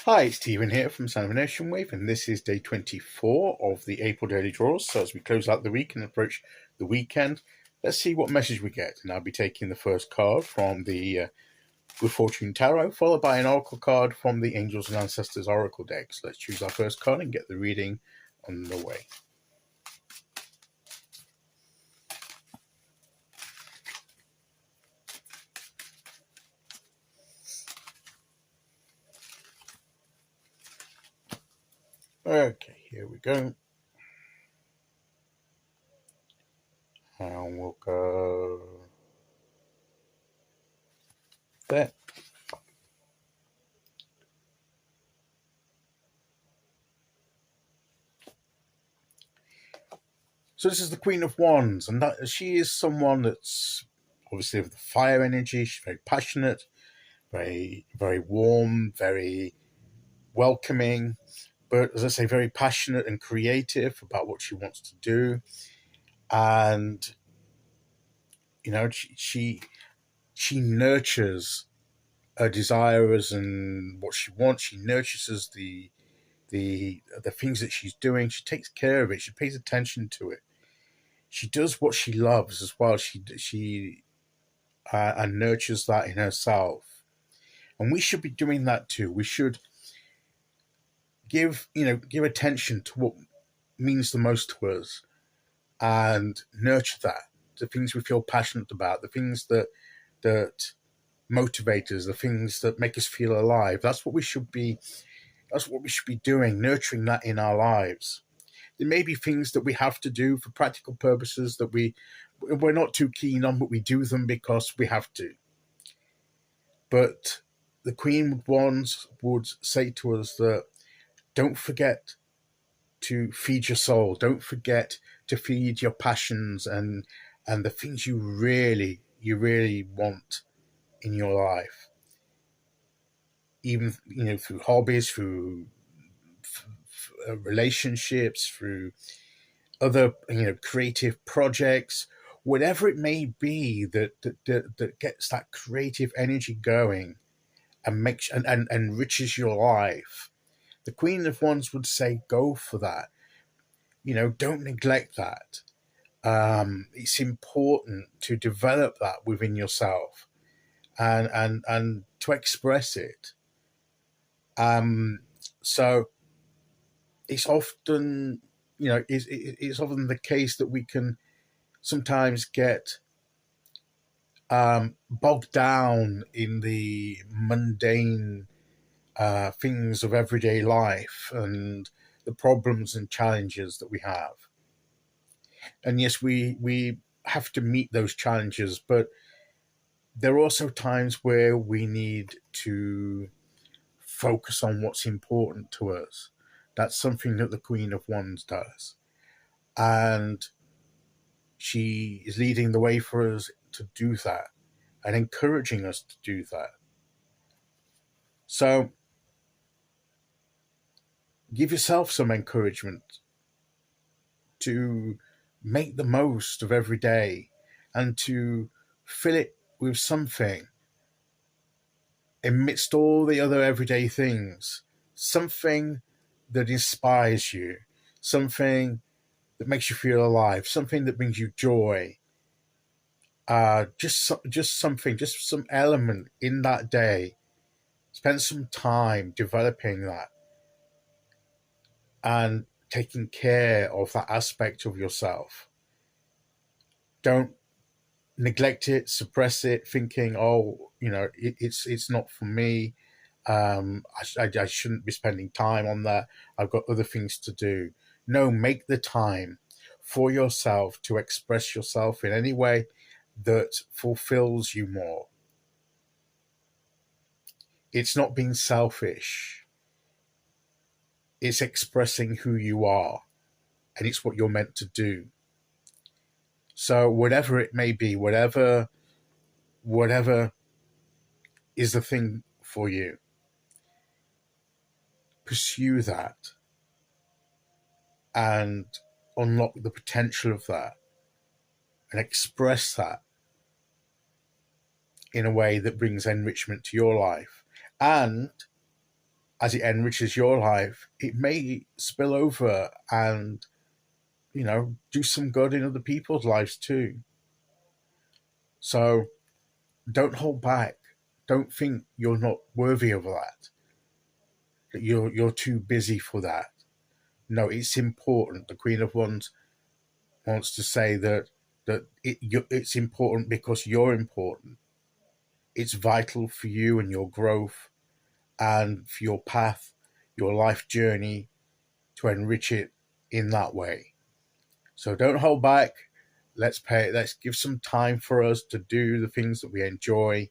Hi, it's Stephen here from Sound of an Ocean Wave, and this is day 24 of the April Daily Draws. So as we close out the week and approach the weekend, let's see what message we get. And I'll be taking the first card from the Good Fortune Tarot, followed by an Oracle card from the Angels and Ancestors Oracle deck. So let's choose our first card and get the reading on the way. Okay, here we go. And we'll go there. So this is the Queen of Wands, and that she is someone that's obviously of the fire energy. She's very passionate, very, very warm, very welcoming, but as I say, very passionate and creative about what she wants to do. And she nurtures her desires and what she wants. She nurtures the things that she's doing. She takes care of it. She pays attention to it. She does what she loves as well. She and nurtures that in herself. And we should be doing that too. We should give attention to what means the most to us and nurture that. The things we feel passionate about, the things that motivate us, the things that make us feel alive. That's what we should be doing, nurturing that in our lives. There may be things that we have to do for practical purposes that we're not too keen on, but we do them because we have to. But the Queen of Wands would say to us that don't forget to feed your soul. Don't forget to feed your passions and the things you really want in your life. Even through hobbies, through relationships, through other creative projects, whatever it may be that gets that creative energy going and makes and enriches your life. The Queen of Wands would say, go for that. Don't neglect that. It's important to develop that within yourself and to express it. So it's often, it's often the case that we can sometimes get bogged down in the mundane things of everyday life and the problems and challenges that we have. And yes, we have to meet those challenges, but there are also times where we need to focus on what's important to us. That's something that the Queen of Wands does. And she is leading the way for us to do that and encouraging us to do that. So give yourself some encouragement to make the most of every day and to fill it with something amidst all the other everyday things, something that inspires you, something that makes you feel alive, something that brings you joy. Just something, just some element in that day. Spend some time developing that and taking care of that aspect of yourself. Don't neglect it, suppress it, thinking, oh, it's not for me. I shouldn't be spending time on that. I've got other things to do. No, make the time for yourself to express yourself in any way that fulfills you more. It's not being selfish. It's expressing who you are, and it's what you're meant to do. So whatever it may be, whatever is the thing for you, pursue that and unlock the potential of that and express that in a way that brings enrichment to your life. And as it enriches your life, it may spill over and, do some good in other people's lives too. So don't hold back. Don't think you're not worthy of that you're too busy for that. No, it's important. The Queen of Wands wants to say that it's important because you're important. It's vital for you and your growth and for your path, your life journey, to enrich it in that way. So don't hold back. Let's give some time for us to do the things that we enjoy,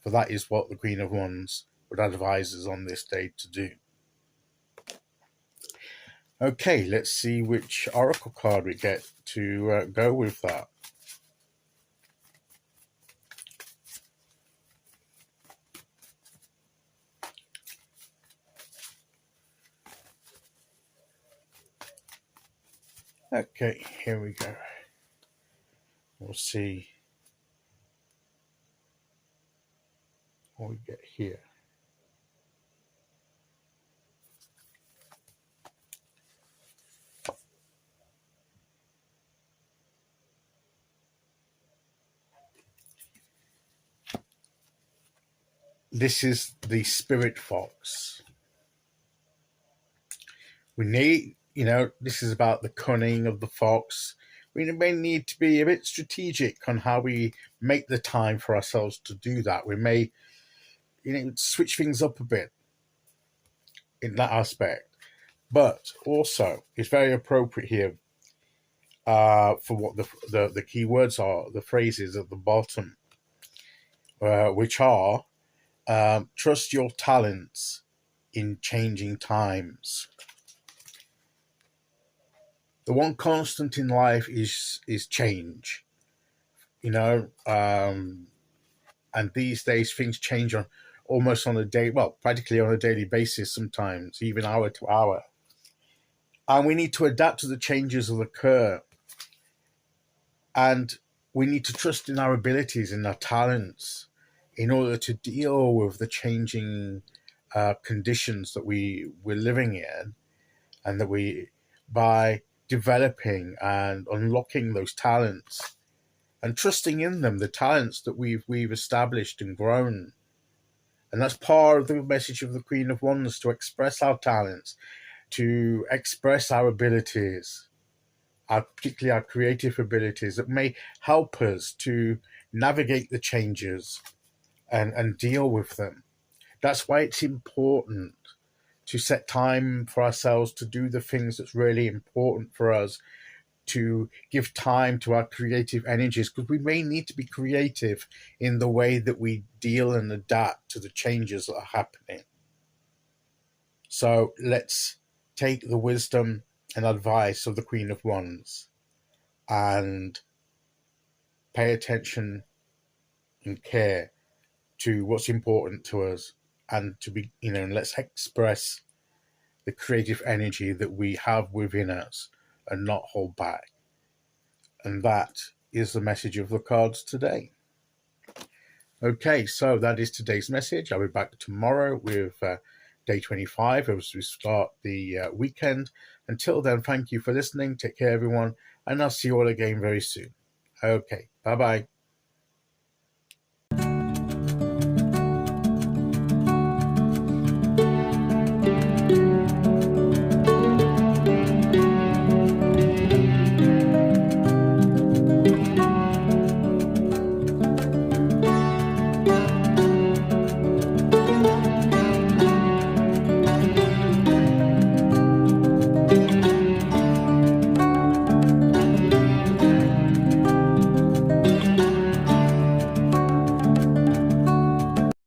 for that is what the Queen of Wands would advise us on this day to do. Okay, let's see which oracle card we get to go with that. Okay, here we go. We'll see what we get here. This is the Spirit Fox. We need, this is about the cunning of the fox. We may need to be a bit strategic on how we make the time for ourselves to do that. We may, switch things up a bit in that aspect. But also, it's very appropriate here for what the key words are, the phrases at the bottom, which are, trust your talents in changing times. The one constant in life is change, and these days things change almost on a day, practically on a daily basis, sometimes even hour to hour. And we need to adapt to the changes that occur. And we need to trust in our abilities and our talents in order to deal with the changing conditions that we're living in, and that by developing and unlocking those talents and trusting in them, the talents that we've established and grown. And that's part of the message of the Queen of Wands, to express our talents, to express our abilities, particularly our creative abilities that may help us to navigate the changes and deal with them. That's why it's important to set time for ourselves to do the things that's really important for us, to give time to our creative energies, because we may need to be creative in the way that we deal and adapt to the changes that are happening. So let's take the wisdom and advice of the Queen of Wands and pay attention and care to what's important to us, and to be, and let's express the creative energy that we have within us and not hold back. And that is the message of the cards today. Okay, so that is today's message. I'll be back tomorrow with day 25 as we start the weekend. Until then, thank you for listening. Take care, everyone, and I'll see you all again very soon. Okay, bye-bye.